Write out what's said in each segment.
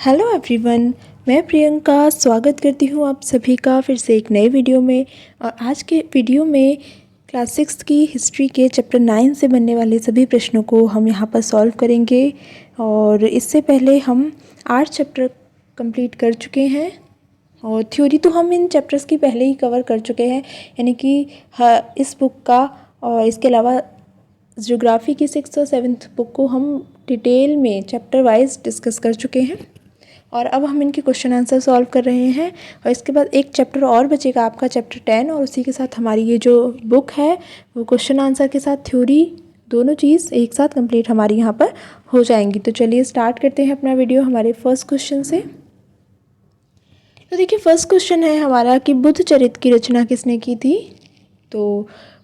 Hello everyone, मैं प्रियंका स्वागत करती हूँ आप सभी का फिर से एक नए वीडियो में। और आज के वीडियो में क्लास 6 की हिस्ट्री के चैप्टर 9 से बनने वाले सभी प्रश्नों को हम यहाँ पर सॉल्व करेंगे। और इससे पहले हम 8 चैप्टर कंप्लीट कर चुके हैं और थ्योरी तो हम इन चैप्टर्स की पहले ही कवर कर चुके हैं, यानी कि इस बुक का और इसके अलावा ज्योग्राफी की 6th और 7th बुक को हम डिटेल में चैप्टर वाइज डिस्कस कर चुके हैं। और अब हम इनके क्वेश्चन आंसर सॉल्व कर रहे हैं और इसके बाद एक चैप्टर और बचेगा आपका चैप्टर 10, और उसी के साथ हमारी ये जो बुक है वो क्वेश्चन आंसर के साथ थ्योरी दोनों चीज़ एक साथ कंप्लीट हमारी यहाँ पर हो जाएंगी। तो चलिए स्टार्ट करते हैं अपना वीडियो हमारे फर्स्ट क्वेश्चन से। तो देखिए फर्स्ट क्वेश्चन है हमारा कि बुद्धचरित की रचना किसने की थी। तो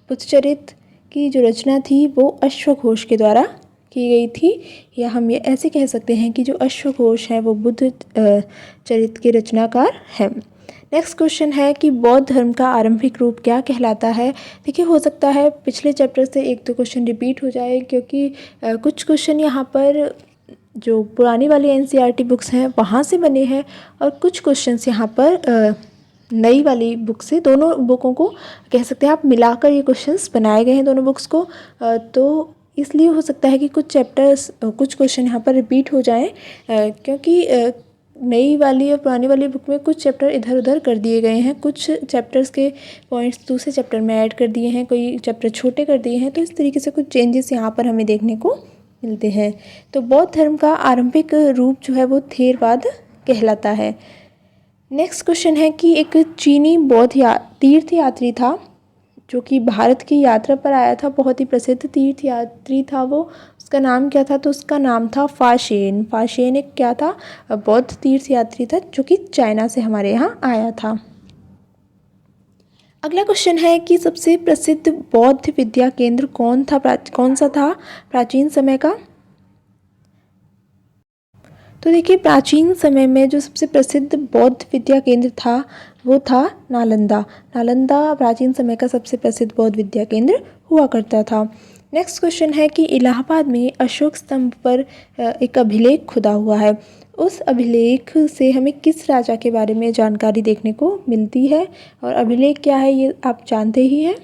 बुद्धचरित की जो रचना थी वो अश्वघोष के द्वारा की गई थी, या हम ये ऐसे कह सकते हैं कि जो अश्वघोष है वो बुद्ध चरित के रचनाकार हैं। नेक्स्ट क्वेश्चन है कि बौद्ध धर्म का आरंभिक रूप क्या कहलाता है। देखिए हो सकता है पिछले चैप्टर से एक दो क्वेश्चन रिपीट हो जाए, क्योंकि कुछ क्वेश्चन यहाँ पर जो पुरानी वाली एनसीईआरटी बुक्स हैं वहाँ से बने हैं और कुछ क्वेश्चंस यहाँ पर नई वाली बुक से, दोनों बुकों को कह सकते हैं आप मिलाकर ये क्वेश्चंस बनाए गए हैं दोनों बुक्स को। तो इसलिए हो सकता है कि कुछ चैप्टर्स कुछ क्वेश्चन यहाँ पर रिपीट हो जाएं, क्योंकि नई वाली और पुरानी वाली बुक में कुछ चैप्टर इधर उधर कर दिए गए हैं, कुछ चैप्टर्स के पॉइंट्स दूसरे चैप्टर में ऐड कर दिए हैं, कोई चैप्टर छोटे कर दिए हैं। तो इस तरीके से कुछ चेंजेस यहाँ पर हमें देखने को मिलते हैं। तो बौद्ध धर्म का आरंभिक रूप जो है वो थेरवाद कहलाता है। नेक्स्ट क्वेश्चन है कि एक चीनी बौद्ध तीर्थयात्री था जो कि भारत की यात्रा पर आया था, बहुत ही प्रसिद्ध तीर्थयात्री था वो। उसका नाम क्या था? तो उसका नाम था फाशेन। फाशेन एक क्या था? बौद्ध तीर्थयात्री था जो कि चाइना से हमारे यहाँ आया था। अगला क्वेश्चन है कि सबसे प्रसिद्ध बौद्ध विद्या केंद्र कौन सा था प्राचीन समय का। तो देखिए प्राचीन समय में जो सबसे प्रसिद्ध बौद्ध विद्या केंद्र था वो था नालंदा। नालंदा प्राचीन समय का सबसे प्रसिद्ध बौद्ध विद्या केंद्र हुआ करता था। नेक्स्ट क्वेश्चन है कि इलाहाबाद में अशोक स्तंभ पर एक अभिलेख खुदा हुआ है। उस अभिलेख से हमें किस राजा के बारे में जानकारी देखने को मिलती है, और अभिलेख क्या है ये आप जानते ही हैं।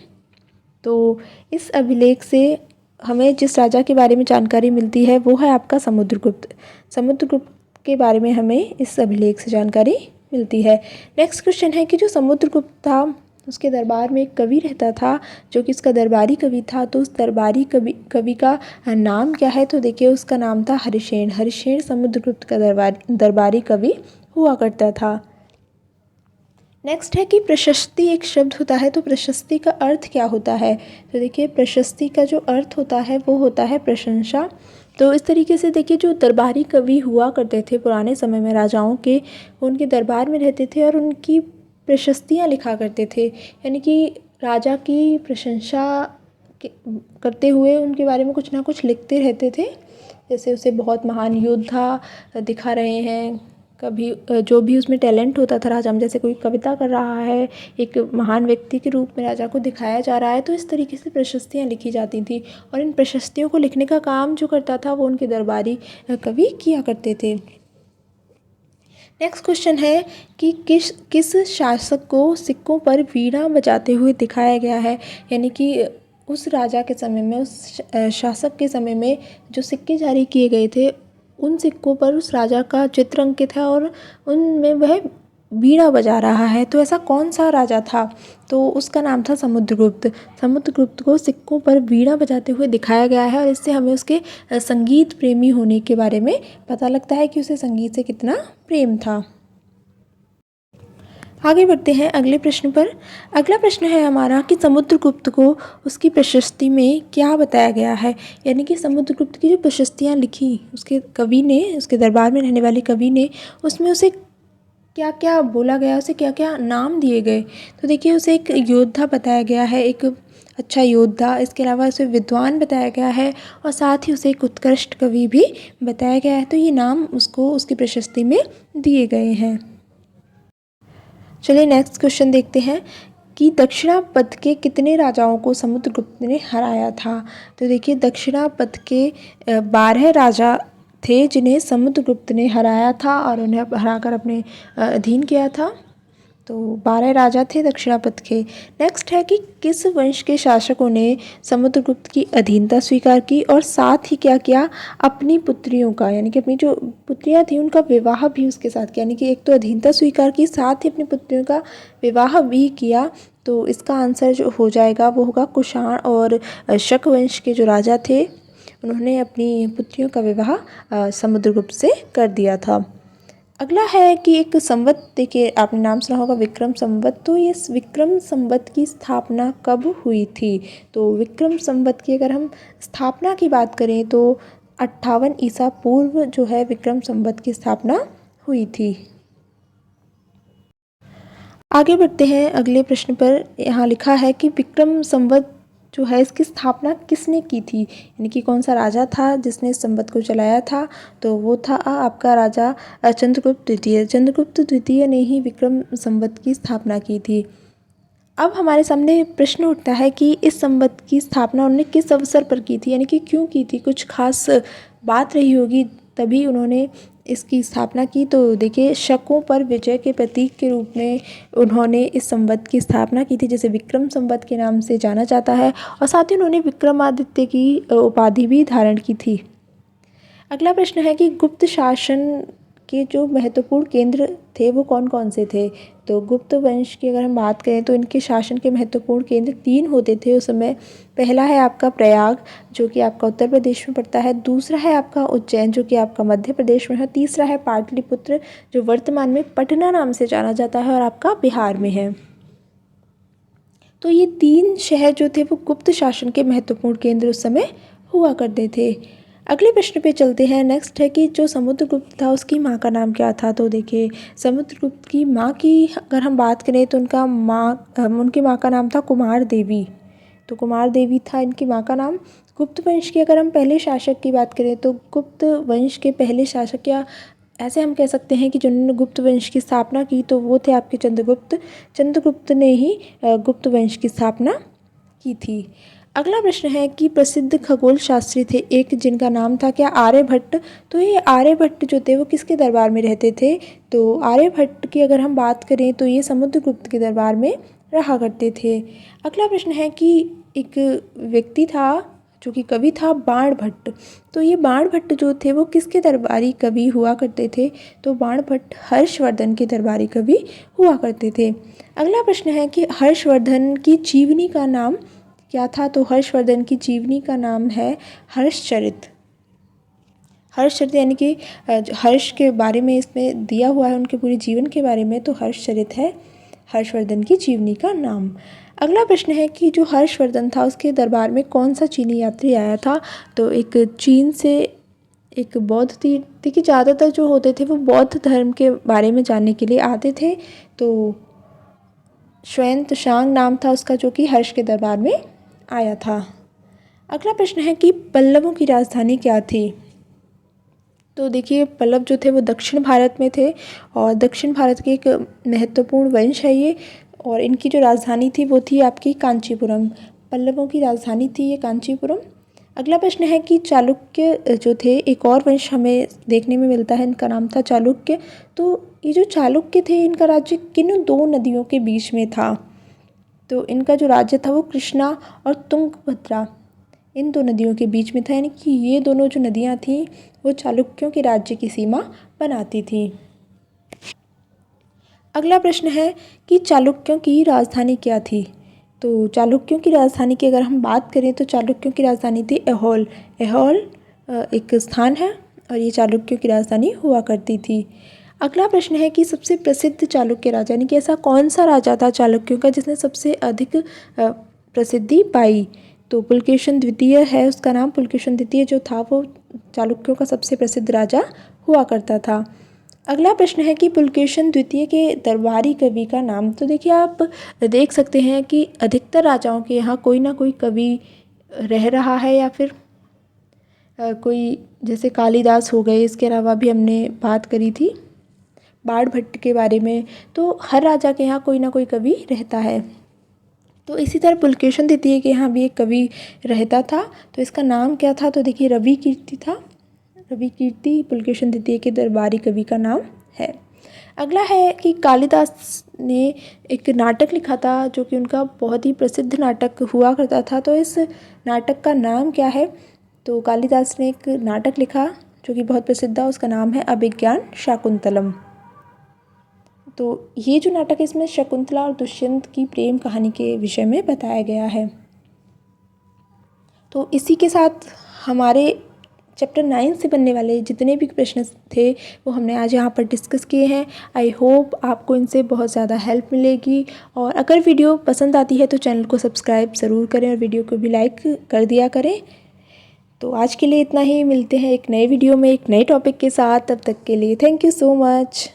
तो इस अभिलेख से हमें जिस राजा के बारे में जानकारी मिलती है वो है आपका समुद्रगुप्त। समुद्रगुप्त के बारे में हमें इस अभिलेख से जानकारी मिलती है। नेक्स्ट क्वेश्चन है कि जो समुद्रगुप्त था उसके दरबार में एक कवि रहता था जो कि उसका दरबारी कवि था। तो उस दरबारी कवि का नाम क्या है? तो देखिए उसका नाम था हरिशेन। हरिशेन समुद्रगुप्त का दरबारी कवि हुआ करता था। नेक्स्ट है कि प्रशस्ति एक शब्द होता है, तो प्रशस्ति का अर्थ क्या होता है? तो देखिए प्रशस्ति का जो अर्थ होता है वो होता है प्रशंसा। तो इस तरीके से देखिए जो दरबारी कवि हुआ करते थे पुराने समय में राजाओं के, उनके दरबार में रहते थे और उनकी प्रशस्तियाँ लिखा करते थे, यानी कि राजा की प्रशंसा करते हुए उनके बारे में कुछ ना कुछ लिखते रहते थे। जैसे उसे बहुत महान योद्धा दिखा रहे हैं, कभी जो भी उसमें टैलेंट होता था राजा में, जैसे कोई कविता कर रहा है, एक महान व्यक्ति के रूप में राजा को दिखाया जा रहा है, तो इस तरीके से प्रशस्तियाँ लिखी जाती थी। और इन प्रशस्तियों को लिखने का काम जो करता था वो उनके दरबारी कवि किया करते थे। नेक्स्ट क्वेश्चन है कि किस शासक को सिक्कों पर वीणा बजाते हुए दिखाया गया है, यानी कि उस राजा के समय में, उस शासक के समय में जो सिक्के जारी किए गए थे उन सिक्कों पर उस राजा का चित्र अंकित है और उनमें वह वीणा बजा रहा है। तो ऐसा कौन सा राजा था? तो उसका नाम था समुद्रगुप्त। समुद्रगुप्त को सिक्कों पर वीणा बजाते हुए दिखाया गया है और इससे हमें उसके संगीत प्रेमी होने के बारे में पता लगता है कि उसे संगीत से कितना प्रेम था। आगे बढ़ते हैं अगले प्रश्न पर। अगला प्रश्न है हमारा कि समुद्रगुप्त को उसकी प्रशस्ति में क्या बताया गया है, यानी कि समुद्रगुप्त की जो प्रशस्तियाँ लिखी उसके कवि ने, उसके दरबार में रहने वाले कवि ने, उसमें उसे क्या क्या बोला गया, उसे क्या क्या नाम दिए गए। तो देखिए उसे एक योद्धा बताया गया है, एक अच्छा योद्धा, इसके अलावा उसे विद्वान बताया गया है और साथ ही उसे एक उत्कृष्ट कवि भी बताया गया है। तो ये नाम उसको उसकी प्रशस्ति में दिए गए हैं। चलिए नेक्स्ट क्वेश्चन देखते हैं कि के कितने राजाओं को समुद्रगुप्त ने हराया था। तो देखिए दक्षिणापथ के 12 राजा थे जिन्हें समुद्रगुप्त ने हराया था और उन्हें हराकर अपने अधीन किया था। तो 12 राजा थे दक्षिणापथ के। नेक्स्ट है कि किस वंश के शासकों ने समुद्रगुप्त की अधीनता स्वीकार की और साथ ही क्या किया, अपनी पुत्रियों का, यानी कि अपनी जो पुत्रियां थी उनका विवाह भी उसके साथ किया। यानी कि एक तो अधीनता स्वीकार की, साथ ही अपनी पुत्रियों का विवाह भी किया। तो इसका आंसर जो हो जाएगा वो होगा कुषाण और शक वंश के जो राजा थे उन्होंने अपनी पुत्रियों का विवाह समुद्रगुप्त से कर दिया था। अगला है कि एक संवत, देखिए आपने नाम सुना होगा विक्रम संवत। तो ये विक्रम संवत की स्थापना कब हुई थी? तो विक्रम संवत की अगर हम स्थापना की बात करें तो 58 ईसा पूर्व जो है विक्रम संवत की स्थापना हुई थी। आगे बढ़ते हैं अगले प्रश्न पर। यहाँ लिखा है कि विक्रम संवत जो है इसकी स्थापना किसने की थी, यानी कि कौन सा राजा था जिसने इस संवत को चलाया था? तो वो था आपका राजा चंद्रगुप्त द्वितीय। चंद्रगुप्त द्वितीय ने ही विक्रम संवत की स्थापना की थी। अब हमारे सामने प्रश्न उठता है कि इस संवत की स्थापना उन्होंने किस अवसर पर की थी, यानी कि क्यों की थी, कुछ खास बात रही होगी तभी उन्होंने इसकी स्थापना की। तो देखिए, शकों पर विजय के प्रतीक के रूप में उन्होंने इस संवत की स्थापना की थी, जिसे विक्रम संवत के नाम से जाना जाता है, और साथ ही उन्होंने विक्रमादित्य की उपाधि भी धारण की थी। अगला प्रश्न है कि गुप्त शासन के जो महत्वपूर्ण केंद्र थे वो कौन कौन से थे? तो गुप्त वंश की अगर हम बात करें तो इनके शासन के महत्वपूर्ण केंद्र 3 होते थे उस समय। पहला है आपका प्रयाग जो कि आपका उत्तर प्रदेश में पड़ता है, दूसरा है आपका उज्जैन जो कि आपका मध्य प्रदेश में है, तीसरा है पाटलिपुत्र जो वर्तमान में पटना नाम से जाना जाता है और आपका बिहार में है। तो ये 3 शहर जो थे वो गुप्त शासन के महत्वपूर्ण केंद्र उस समय हुआ करते थे। अगले प्रश्न पे चलते हैं। नेक्स्ट है कि जो समुद्रगुप्त था उसकी माँ का नाम क्या था? तो देखिए, समुद्रगुप्त की माँ की अगर हम बात करें तो उनकी माँ का नाम था कुमार देवी। तो कुमार देवी था इनकी माँ का नाम। गुप्त वंश के अगर हम पहले शासक की बात करें तो गुप्त वंश के पहले शासक, या ऐसे हम कह सकते हैं कि जिन्होंने गुप्त वंश की स्थापना की, तो वो थे आपके चंद्रगुप्त। चंद्रगुप्त ने ही गुप्त वंश की स्थापना की थी। अगला प्रश्न है कि प्रसिद्ध खगोल शास्त्री थे एक जिनका नाम था क्या? आर्यभट्ट। तो ये आर्यभट्ट जो थे वो किसके दरबार में रहते थे? तो आर्यभट्ट की अगर हम बात करें तो ये समुद्रगुप्त के दरबार में रहा करते थे। अगला प्रश्न है कि एक व्यक्ति था जो कि कवि था, बाणभट्ट। तो ये बाणभट्ट जो थे वो किसके दरबारी कवि हुआ करते थे? तो बाणभट्ट हर्षवर्धन के दरबारी कवि हुआ करते थे। अगला प्रश्न है कि हर्षवर्धन की जीवनी का नाम क्या था? तो हर्षवर्धन की जीवनी का नाम है हर्षचरित। हर्षचरित यानी कि हर्ष के बारे में इसमें दिया हुआ है, उनके पूरे जीवन के बारे में, तो हर्षचरित है हर्षवर्धन की जीवनी का नाम। अगला प्रश्न है कि जो हर्षवर्धन था उसके दरबार में कौन सा चीनी यात्री आया था? तो एक चीन से एक बौद्ध थी। देखिए, ज़्यादातर जो होते थे वो बौद्ध धर्म के बारे में जानने के लिए आते थे। तो श्वेंतशांग नाम था उसका जो कि हर्ष के दरबार में आया था। अगला प्रश्न है कि पल्लवों की राजधानी क्या थी? तो देखिए, पल्लव जो थे वो दक्षिण भारत में थे और दक्षिण भारत के एक महत्वपूर्ण वंश है ये, और इनकी जो राजधानी थी वो थी आपकी कांचीपुरम। पल्लवों की राजधानी थी ये कांचीपुरम। अगला प्रश्न है कि चालुक्य जो थे, एक और वंश हमें देखने में मिलता है, इनका नाम था चालुक्य। तो ये जो चालुक्य थे इनका राज्य किन 2 नदियों के बीच में था? तो इनका जो राज्य था वो कृष्णा और तुंगभद्रा इन 2 नदियों के बीच में था, यानी कि ये दोनों जो नदियाँ थीं वो चालुक्यों के राज्य की सीमा बनाती थीं। अगला प्रश्न है कि चालुक्यों की राजधानी क्या थी? तो चालुक्यों की राजधानी की अगर हम बात करें तो चालुक्यों की राजधानी थी ऐहोल। ऐहोल एक स्थान है और ये चालुक्यों की राजधानी हुआ करती थी। अगला प्रश्न है कि सबसे प्रसिद्ध चालुक्य राजा, यानी कि ऐसा कौन सा राजा था चालुक्यों का जिसने सबसे अधिक प्रसिद्धि पाई? तो पुलकेशिन द्वितीय है उसका नाम। पुलकेशिन द्वितीय जो था वो चालुक्यों का सबसे प्रसिद्ध राजा हुआ करता था। अगला प्रश्न है कि पुलकेशिन द्वितीय के दरबारी कवि का नाम। तो देखिए, आप देख सकते हैं कि अधिकतर राजाओं के यहाँ कोई ना कोई कवि रह रहा है, या फिर कोई, जैसे कालिदास हो गए, इसके अलावा भी हमने बात करी थी बाणभट्ट के बारे में। तो हर राजा के यहाँ कोई ना कोई कवि रहता है। तो इसी तरह पुलकेशिन द्वितीय के यहाँ भी एक कवि रहता था। तो इसका नाम क्या था? तो देखिए, रवि कीर्ति था। रविकीर्ति पुलकेशिन द्वितीय के दरबारी कवि का नाम है। अगला है कि कालिदास ने एक नाटक लिखा था जो कि उनका बहुत ही प्रसिद्ध नाटक हुआ करता था, तो इस नाटक का नाम क्या है? तो कालिदास ने एक नाटक लिखा जो कि बहुत प्रसिद्ध है, उसका नाम है अभिज्ञान शाकुंतलम। तो ये जो नाटक है इसमें शकुंतला और दुष्यंत की प्रेम कहानी के विषय में बताया गया है। तो इसी के साथ हमारे चैप्टर 9 से बनने वाले जितने भी प्रश्न थे वो हमने आज यहाँ पर डिस्कस किए हैं। आई होप आपको इनसे बहुत ज़्यादा हेल्प मिलेगी, और अगर वीडियो पसंद आती है तो चैनल को सब्सक्राइब ज़रूर करें और वीडियो को भी लाइक कर दिया करें। तो आज के लिए इतना ही, मिलते हैं एक नए वीडियो में एक नए टॉपिक के साथ। तब तक के लिए थैंक यू सो मच।